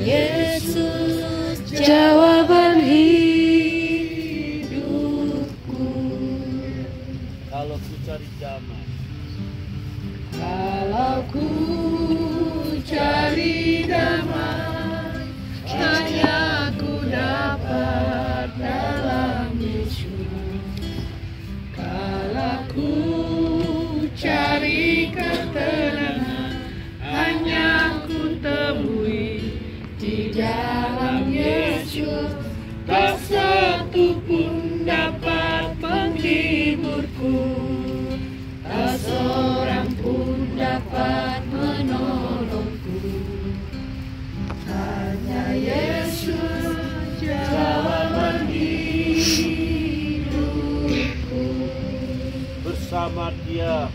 Yesus jawaban hidupku. Kalau ku cari damai, Kalau ku cari damai, hanya ku dapat dalam Yesus. Kalau ku cari ketenangan, hanya ku temui di dalam Yesus. Tak satu pun dapat menghiburku, tak seorang pun dapat menolongku. Hanya Yesus jawaban hidupku. bersama Dia,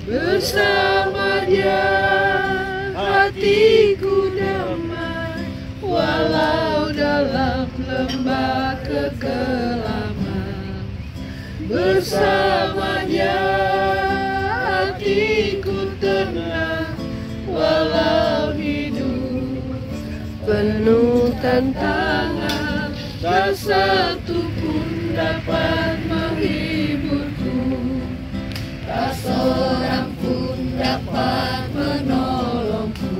Bersama Dia hatiku damai, walau dalam lembah kekelaman. Bersama Dia hatiku tenang, walau hidup penuh tantangan. Tak satu pun dapat menghiburku, tak seorang pun dapat menolongku.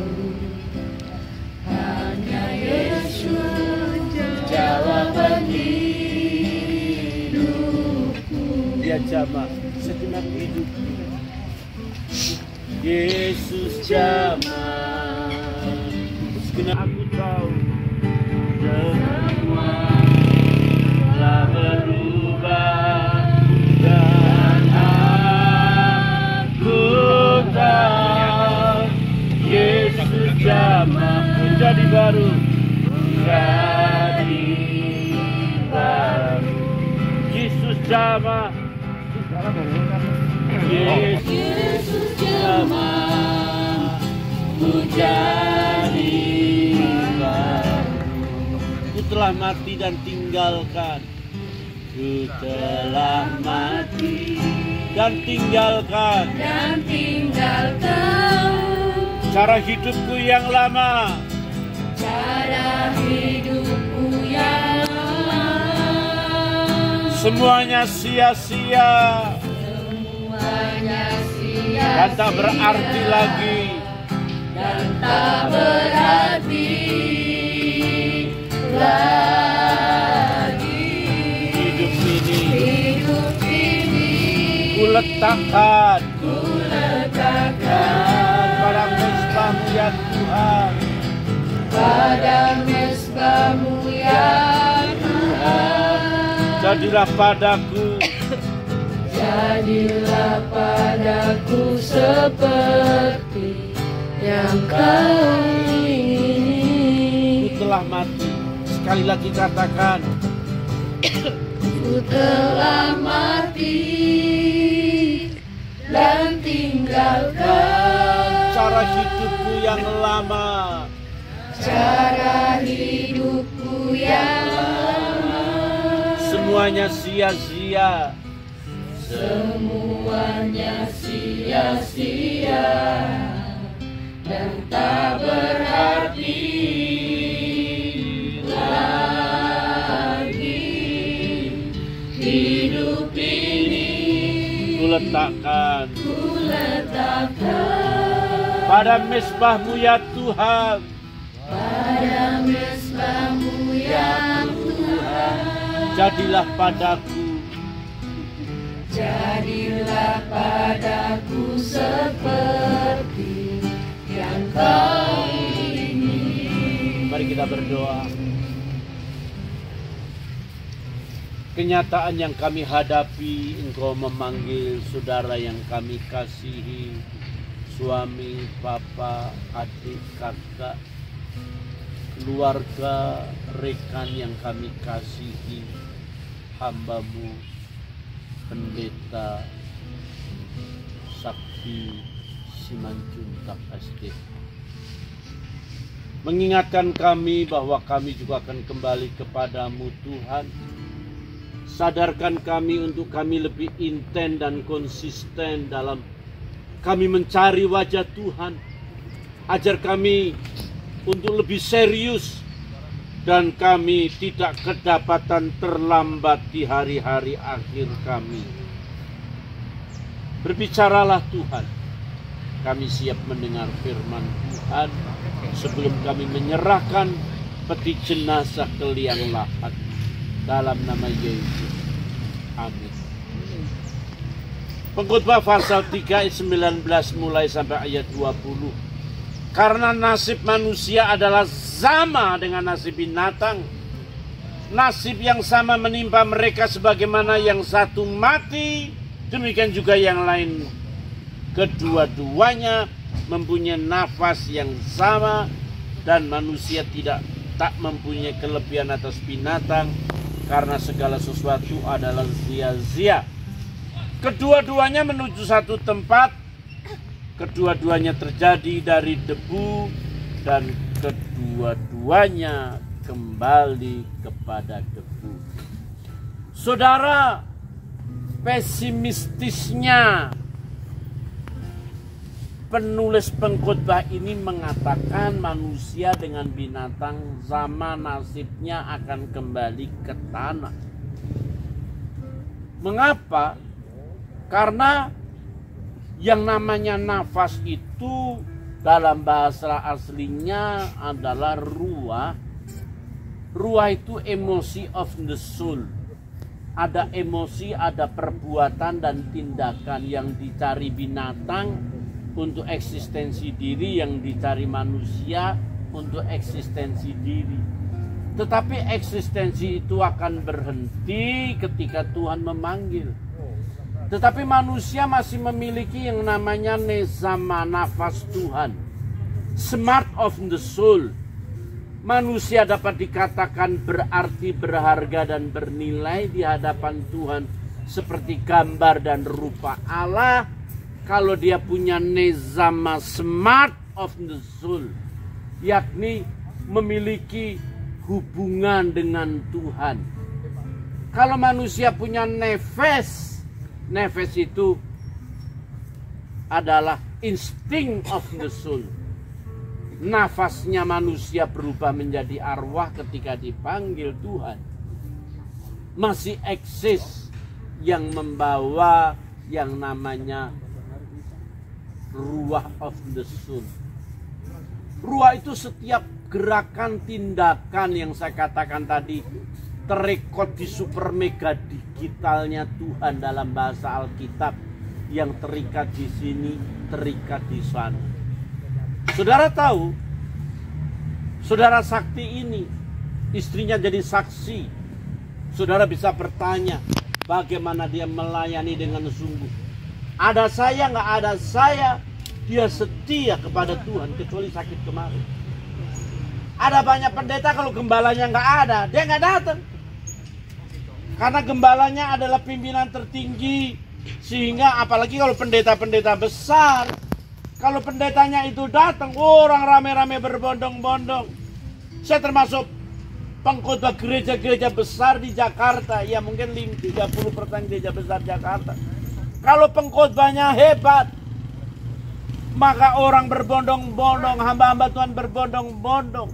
Hanya Yesus jawaban hidupku. Dia jamah segenap hidupku. Yesus jamah segenap. Aku tahu semua telah berubah, dan aku tahu Yesus jamah menjadi baru, menjadi baru. Yesus jamah, Yesus jamah menjadi baru. Ku telah mati dan tinggalkan, ku telah mati dan tinggalkan cara hidupku yang lama, Cara hidupku yang lama, semuanya sia-sia semuanya sia-sia dan tak berarti lagi. dan tak berarti lagi. Hidup ini Hidup ini ku letakkan ku letakkan pada mezbah-Mu ya Tuhan. pada mezbah-Mu ya Tuhan. Jadilah padaku Jadilah padaku seperti yang Kau ingini. ku telah mati. Sekali lagi katakan, Ku telah mati dan tinggalkan cara hidupku yang lama, cara hidupku yang lama. semuanya sia-sia Semuanya sia-sia dan tak berarti lagi. Hidup ini ku letakkan ku letakkan pada mezbah-Mu ya Tuhan. pada mezbah-Mu ya Tuhan. Jadilah padaku Jadilah padaku seperti yang Kau ingini. Mari kita berdoa. Kenyataan yang kami hadapi, Engkau memanggil saudara yang kami kasihi, suami, papa, adik, kakak, keluarga, rekan yang kami kasihi, hamba-Mu, Pendeta Sakti Simanjuntak SD. Mengingatkan kami bahwa kami juga akan kembali kepadamu Tuhan. Sadarkan kami untuk kami lebih intens dan konsisten dalam kami mencari wajah Tuhan. Ajar kami untuk lebih serius, dan kami tidak kedapatan terlambat di hari-hari akhir kami. Berbicaralah Tuhan, kami siap mendengar firman Tuhan sebelum kami menyerahkan peti jenazah ke liang lahat. Dalam nama Yesus, amin. Pengkhotbah pasal 3 ayat 19 mulai sampai ayat 20. Karena nasib manusia adalah sama dengan nasib binatang. Nasib yang sama menimpa mereka, sebagaimana yang satu mati, demikian juga yang lain. Kedua-duanya mempunyai nafas yang sama, dan manusia tak mempunyai kelebihan atas binatang, karena segala sesuatu adalah sia-sia. Kedua-duanya menuju satu tempat, kedua-duanya terjadi dari debu, dan kedua-duanya kembali kepada debu. Saudara, pesimistisnya penulis pengkhotbah ini mengatakan manusia dengan binatang sama nasibnya akan kembali ke tanah. Mengapa? Karena yang namanya nafas itu dalam bahasa aslinya adalah ruah. Ruah itu emosi of the soul. Ada emosi, ada perbuatan dan tindakan yang dicari binatang untuk eksistensi diri, yang dicari manusia untuk eksistensi diri. Tetapi eksistensi itu akan berhenti ketika Tuhan memanggil. Tetapi manusia masih memiliki yang namanya nezama, nafas Tuhan, smart of the soul. Manusia dapat dikatakan berarti, berharga, dan bernilai di hadapan Tuhan seperti gambar dan rupa Allah, kalau dia punya nezama smart of the soul, yakni memiliki hubungan dengan Tuhan. Kalau manusia punya nefes, nefes itu adalah insting of the soul. Nafasnya manusia berubah menjadi arwah ketika dipanggil Tuhan. Masih eksis yang membawa yang namanya ruah of the soul. Ruah itu setiap gerakan tindakan yang saya katakan tadi terekod di super mega digitalnya Tuhan dalam bahasa Alkitab, yang terikat di sini, terikat di sana. Saudara tahu, saudara sakti ini, istrinya jadi saksi. Saudara bisa bertanya, bagaimana dia melayani dengan sungguh. Ada saya, nggak ada saya, dia setia kepada Tuhan, kecuali sakit kemarin. Ada banyak pendeta, kalau gembalanya nggak ada, dia nggak datang. Karena gembalanya adalah pimpinan tertinggi, sehingga apalagi kalau pendeta-pendeta besar, kalau pendetanya itu datang, orang rame-rame berbondong-bondong. Saya termasuk pengkhotbah gereja-gereja besar di Jakarta, ya mungkin 30% gereja besar Jakarta. Kalau pengkhotbahnya hebat, maka orang berbondong-bondong, hamba-hamba Tuhan berbondong-bondong.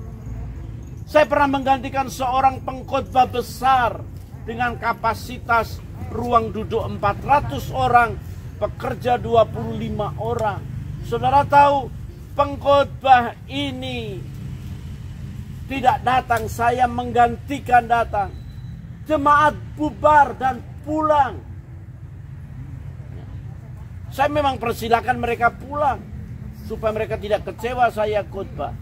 Saya pernah menggantikan seorang pengkhotbah besar dengan kapasitas ruang duduk 400 orang, pekerja 25 orang. Saudara tahu, pengkhotbah ini tidak datang, saya menggantikan datang. Jemaat bubar dan pulang. Saya memang persilakan mereka pulang supaya mereka tidak kecewa saya khotbah.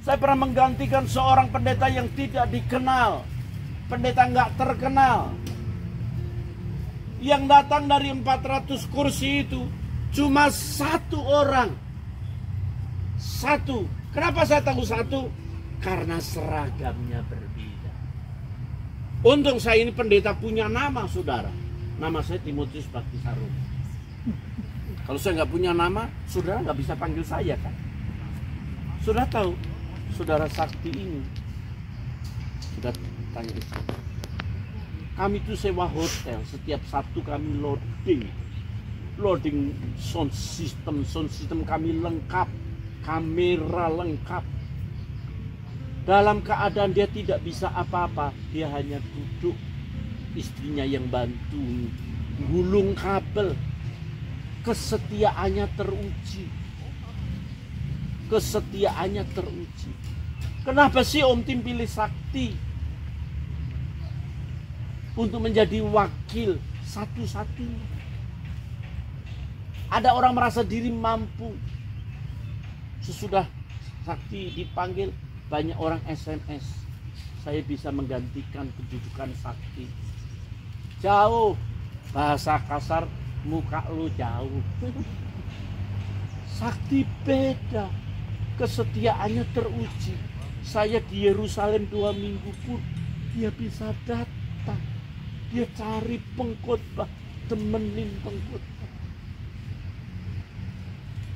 Saya pernah menggantikan seorang pendeta yang tidak dikenal, pendeta nggak terkenal, yang datang dari 400 kursi itu cuma satu orang. Satu. Kenapa saya tahu satu? Karena seragamnya berbeda. Untung saya ini pendeta punya nama, saudara. Nama saya Timotius Baktisarum. Kalau saya nggak punya nama, saudara nggak bisa panggil saya kan? Saudara tahu? Saudara sakti ini sudah tanya istri, kami itu sewa hotel, setiap Sabtu kami loading sound system kami lengkap, kamera lengkap. Dalam keadaan dia tidak bisa apa-apa, dia hanya duduk, istrinya yang bantu gulung kabel. Kesetiaannya teruji. Kesetiaannya teruji. Kenapa sih Om Tim pilih Sakti untuk menjadi wakil satu-satunya? Ada orang merasa diri mampu. Sesudah Sakti dipanggil, banyak orang SMS. Saya bisa menggantikan kedudukan Sakti. Jauh, bahasa kasar, muka lu jauh. Sakti beda, kesetiaannya teruji. Saya di Yerusalem 2 minggu pun dia bisa datang. Dia cari pengkhotbah, temenin pengkhotbah.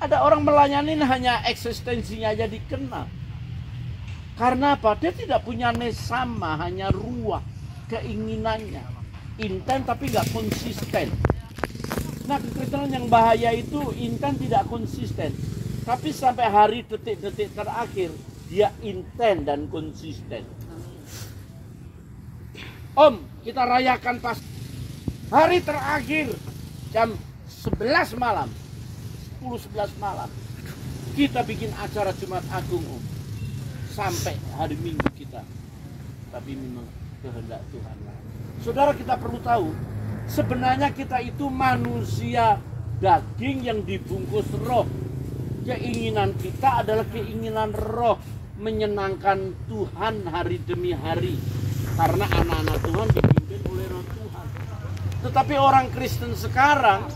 Ada orang melayani hanya eksistensinya aja dikenal. Karena apa? Dia tidak punya nesama, hanya ruah, keinginannya. Intent tapi nggak konsisten. Nah, kekristenan yang bahaya itu intent tidak konsisten. Tapi sampai hari detik-detik terakhir, dia intent dan konsisten. Om, kita rayakan pas hari terakhir jam 11 malam. 10-11 malam kita bikin acara Jumat Agung, Om, sampai hari Minggu kita. Tapi memang kehendak Tuhan. Saudara, kita perlu tahu sebenarnya kita itu manusia daging yang dibungkus roh. Keinginan kita adalah keinginan roh, menyenangkan Tuhan hari demi hari, karena anak-anak Tuhan dipimpin oleh roh Tuhan. Tetapi orang Kristen sekarang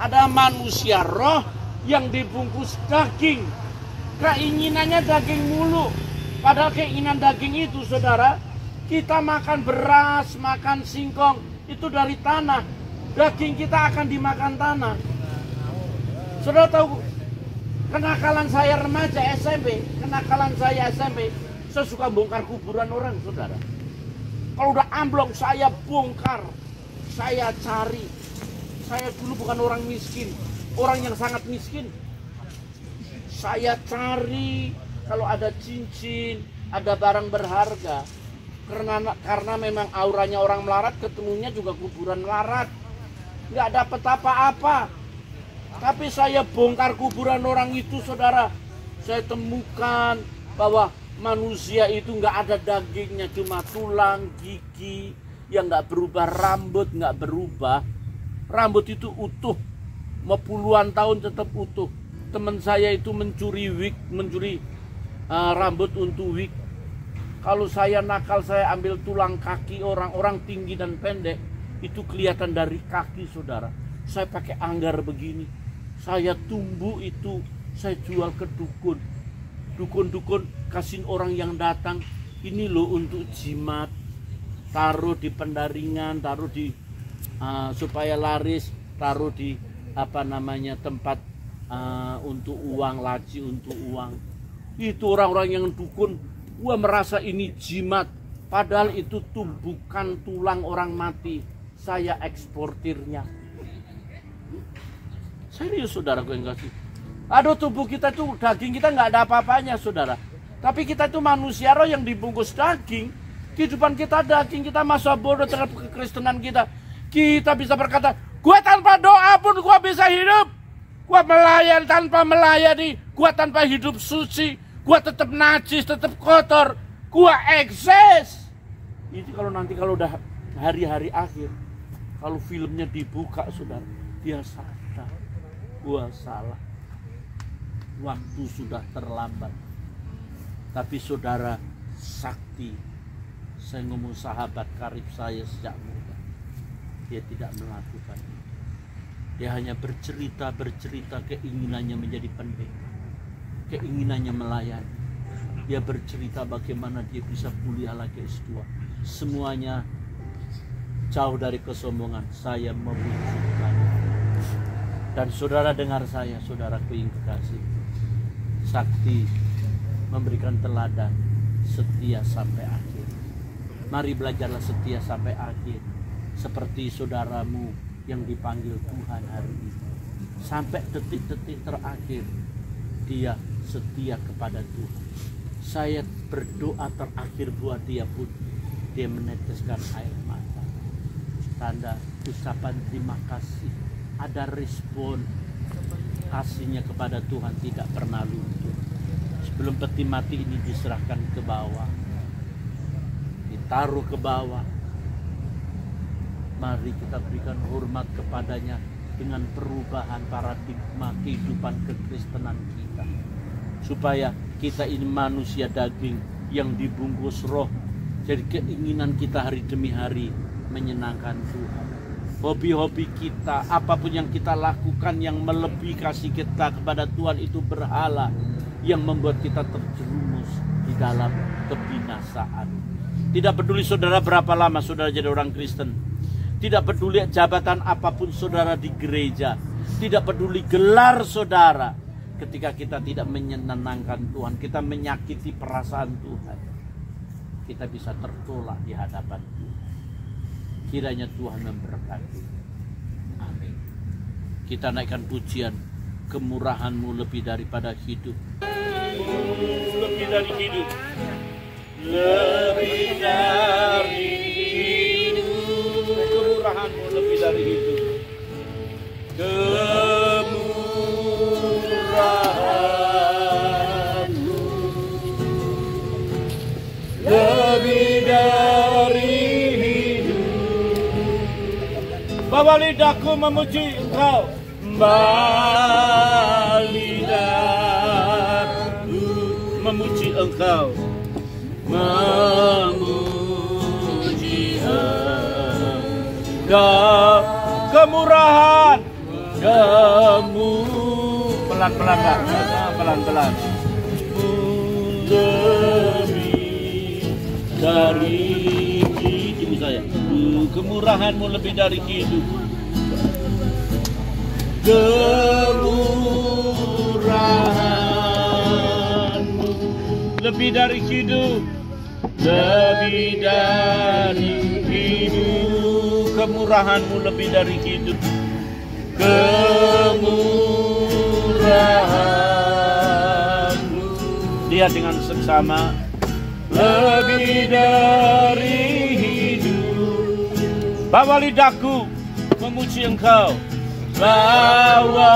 ada manusia roh yang dibungkus daging. Keinginannya daging mulu. Padahal keinginan daging itu, saudara, kita makan beras, makan singkong, itu dari tanah. Daging kita akan dimakan tanah. Saudara tahu, kenakalan saya remaja SMP, saya suka bongkar kuburan orang, saudara. Kalau udah amblong, saya bongkar, saya cari. Saya dulu bukan orang miskin, orang yang sangat miskin. Saya cari kalau ada cincin, ada barang berharga. Karena memang auranya orang melarat, ketemunya juga kuburan melarat. Nggak dapat apa-apa. Tapi saya bongkar kuburan orang itu, saudara. Saya temukan bahwa manusia itu nggak ada dagingnya, cuma tulang, gigi, yang nggak berubah, rambut nggak berubah. Rambut itu utuh, mau puluhan tahun tetap utuh. Teman saya itu mencuri wig, rambut untuk wig. Kalau saya nakal, saya ambil tulang kaki orang tinggi dan pendek, itu kelihatan dari kaki, saudara. Saya pakai anggar begini, saya tumbuh itu, saya jual ke dukun. Dukun-dukun kasih orang yang datang, ini loh untuk jimat, taruh di pendaringan, taruh di supaya laris, taruh di tempat untuk uang, laci untuk uang. Itu orang-orang yang dukun, gua merasa ini jimat, padahal itu tumbukan tulang orang mati. Saya eksportirnya. Serius, saudara, gue yang kasih. Aduh, tubuh kita tuh, daging kita nggak ada apa-apanya, saudara. Tapi kita itu manusia roh yang dibungkus daging. Kehidupan kita daging, kita masa bodoh terhadap kekristenan kita. Kita bisa berkata, gua tanpa doa pun gua bisa hidup. Gua melayani tanpa melayani, gua tanpa hidup suci, gua tetap najis, tetap kotor, gua eksis. Itu kalau udah hari-hari akhir, kalau filmnya dibuka, saudara, dia sadar, gua salah. Waktu sudah terlambat. Tapi saudara, Sakti, saya ngomong sahabat karib saya sejak muda, dia tidak melakukan itu. Dia hanya bercerita keinginannya menjadi pendeta, keinginannya melayani. Dia bercerita bagaimana dia bisa kuliah lagi S2. Semuanya jauh dari kesombongan. Saya membutuhkan. Dan saudara dengar saya, saudaraku yang kekasih, Sakti memberikan teladan setia sampai akhir. Mari belajarlah setia sampai akhir, seperti saudaramu yang dipanggil Tuhan hari ini. Sampai detik-detik terakhir dia setia kepada Tuhan. Saya berdoa terakhir buat dia pun, dia meneteskan air mata. Tanda ucapan terima kasih. Ada respon kasihnya kepada Tuhan tidak pernah luntur. Sebelum peti mati ini diserahkan ke bawah, ditaruh ke bawah, mari kita berikan hormat kepadanya dengan perubahan paradigma kehidupan kekristenan kita. Supaya kita ini manusia daging yang dibungkus roh. Jadi keinginan kita hari demi hari menyenangkan Tuhan. Hobi-hobi kita, apapun yang kita lakukan yang melebihi kasih kita kepada Tuhan itu berhala yang membuat kita terjerumus di dalam kebinasaan. Tidak peduli saudara berapa lama saudara jadi orang Kristen. Tidak peduli jabatan apapun saudara di gereja. Tidak peduli gelar saudara. Ketika kita tidak menyenangkan Tuhan, kita menyakiti perasaan Tuhan, kita bisa tertolak di hadapan Tuhan. Kiranya Tuhan memberkati. Amin. Kita naikkan pujian, kemurahan-Mu lebih daripada hidup. Lebih dari hidup. Lebih dari hidup. Kemurahan-Mu lebih dari hidup. Kemurahan-Mu lebih dari hidup. Bawa lidahku memuji Engkau. Bawa lidahku memuji Engkau. Memuji Engkau. Kemurahan kamu pelan-pelan Kak, pelan-pelan. Lebih dari hidup saya. Kemurahan-Mu lebih dari hidup. Kemurahan-Mu lebih dari hidup. Lebih dari hidup. Kemurahan-Mu lebih dari hidup. Kemurahan-Mu. Lihat dengan seksama. Lebih dari hidup. Bawa lidahku memuji Engkau. Bawa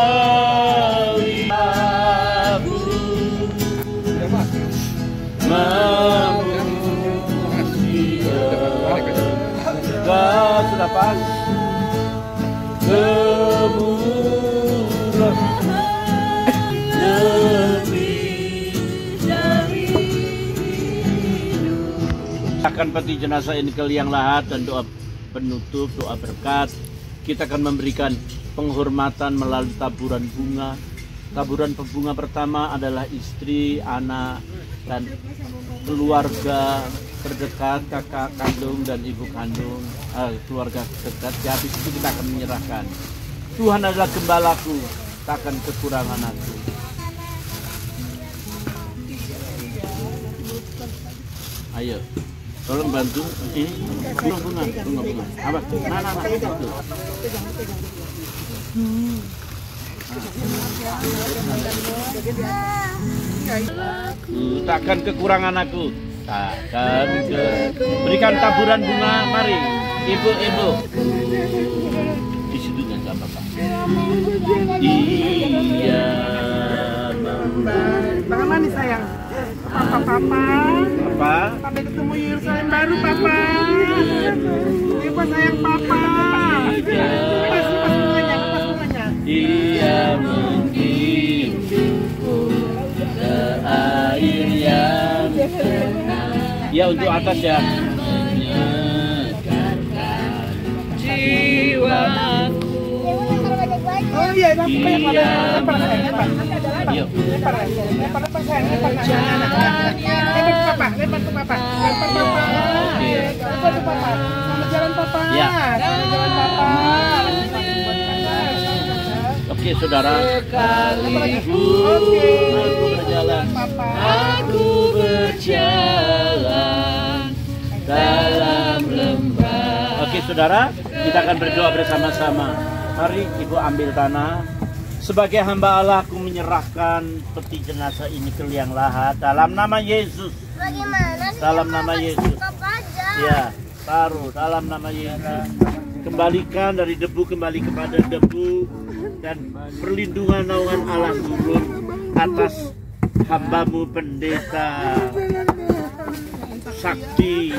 lidahku memuji Engkau. Sudah pas. Akan peti jenazah ini ke liang lahat dan doa penutup, doa berkat. Kita akan memberikan penghormatan melalui taburan bunga. Taburan bunga pertama adalah istri, anak, dan keluarga terdekat, kakak kandung dan ibu kandung, keluarga terdekat. Habis itu kita akan menyerahkan. Tuhan adalah gembalaku, takkan kekurangan aku. Ayo, tolong bantu ini bunga. Apa? Mana? Itu. Takkan kekurangan aku. Berikan taburan bunga, mari ibu. Di situ nggak apa-apa. Iya. Bagaimana nih sayang? Papa. Sampai ketemu Yerusalem baru Papa. Ibu sayang Papa. Lepas bunganya. Dia menghimpitku ke air yang tenang. Ya untuk atas ya. Menyegarkan jiwaku. Oh iya, lempar sayang. Yuk. Lempar sayang. Lempar ke Papa. Lempar ke Papa. Sama jalan Papa. Ya. Sama jalan Papa. Oke saudara. Aku berjalan dalam lembah. Oke saudara, kita akan berdoa bersama-sama. Mari ibu ambil tanah. Sebagai hamba Allah, aku menyerahkan peti jenazah ini ke liang lahat dalam nama Yesus. Bagaimana sih? Dalam nama Yesus. Aja. Ya, taruh dalam nama Yesus. Kembalikan dari debu kembali kepada debu, dan perlindungan naungan Allah turun atas hambamu pendeta Sakti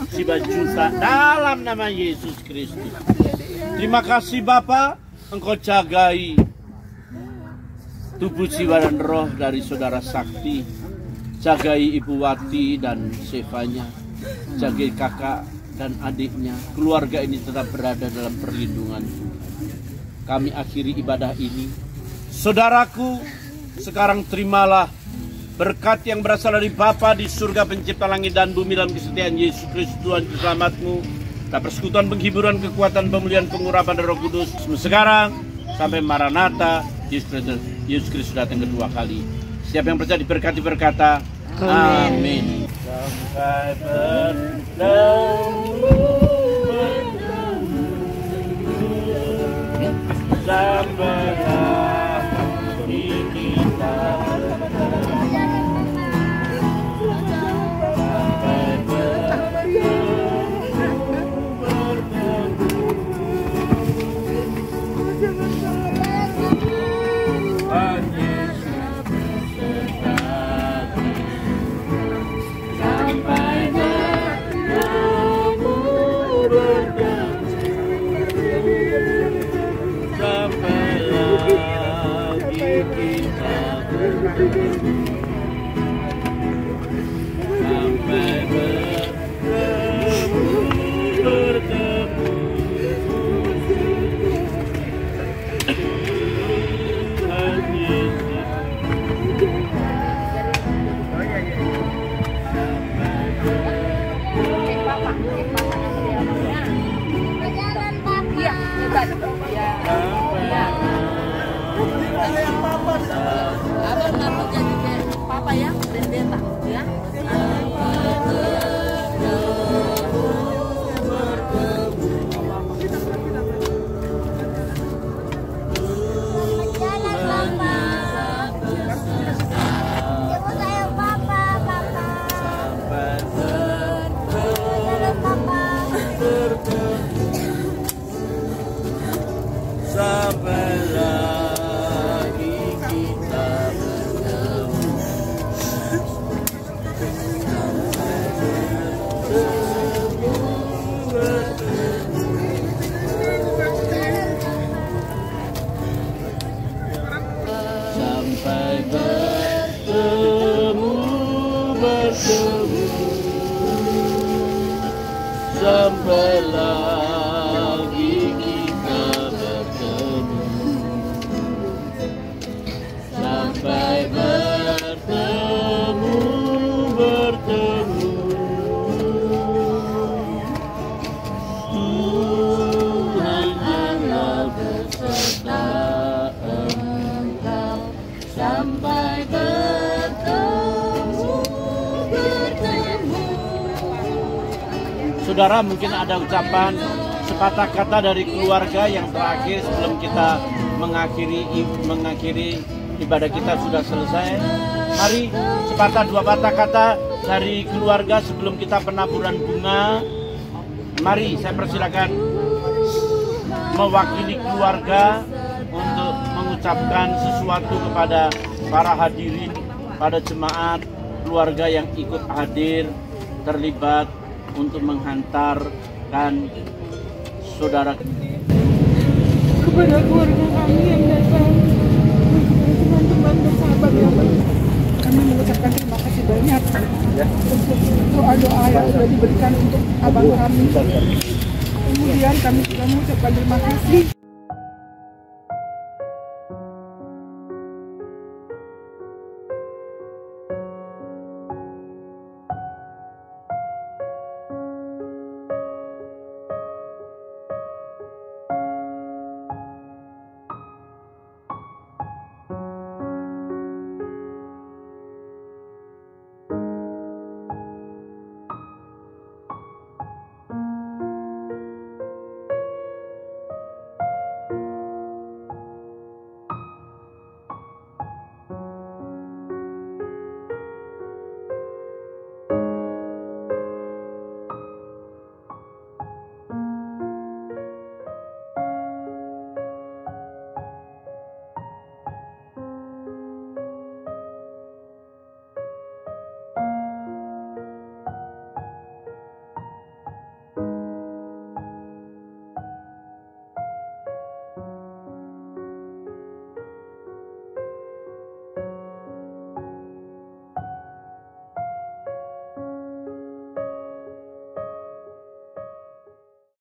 Sibajuta dalam nama Yesus Kristus. Terima kasih Bapa, Engkau jagai tubuh, jiwa, dan roh dari saudara Sakti. Jagai Ibu Wati dan Sevanya, jagai kakak dan adiknya. Keluarga ini tetap berada dalam perlindungan. Kami akhiri ibadah ini. Saudaraku, sekarang terimalah berkat yang berasal dari Bapa di surga pencipta langit dan bumi dalam kesetiaan Yesus Kristus Tuhan Juru Selamatmu. Dan persekutuan penghiburan, kekuatan, pemulihan, pengurapan dan Roh Kudus sekarang sampai Maranatha Yesus Kristus datang kedua kali. Siapa yang percaya diberkati berkata amin. Sampai bertemu, sampai lagi kita sampai lagi kita bertemu, sampai bertemu, Tuhan Allah beserta Engkau, sampai bertemu. Saudara, mungkin ada ucapan sepatah kata dari keluarga yang terakhir sebelum kita mengakhiri ibadah kita sudah selesai. Mari sepatah dua patah kata dari keluarga sebelum kita penaburan bunga. Mari saya persilakan mewakili keluarga untuk mengucapkan sesuatu kepada para hadirin, pada jemaat, keluarga yang ikut hadir, terlibat untuk menghantarkan saudara kepada keluarga kami yang datang, teman-teman dan sahabat yang kami mengucapkan terima kasih banyak untuk doa-doa yang sudah diberikan untuk abang kami. Kemudian kami juga mengucapkan terima kasih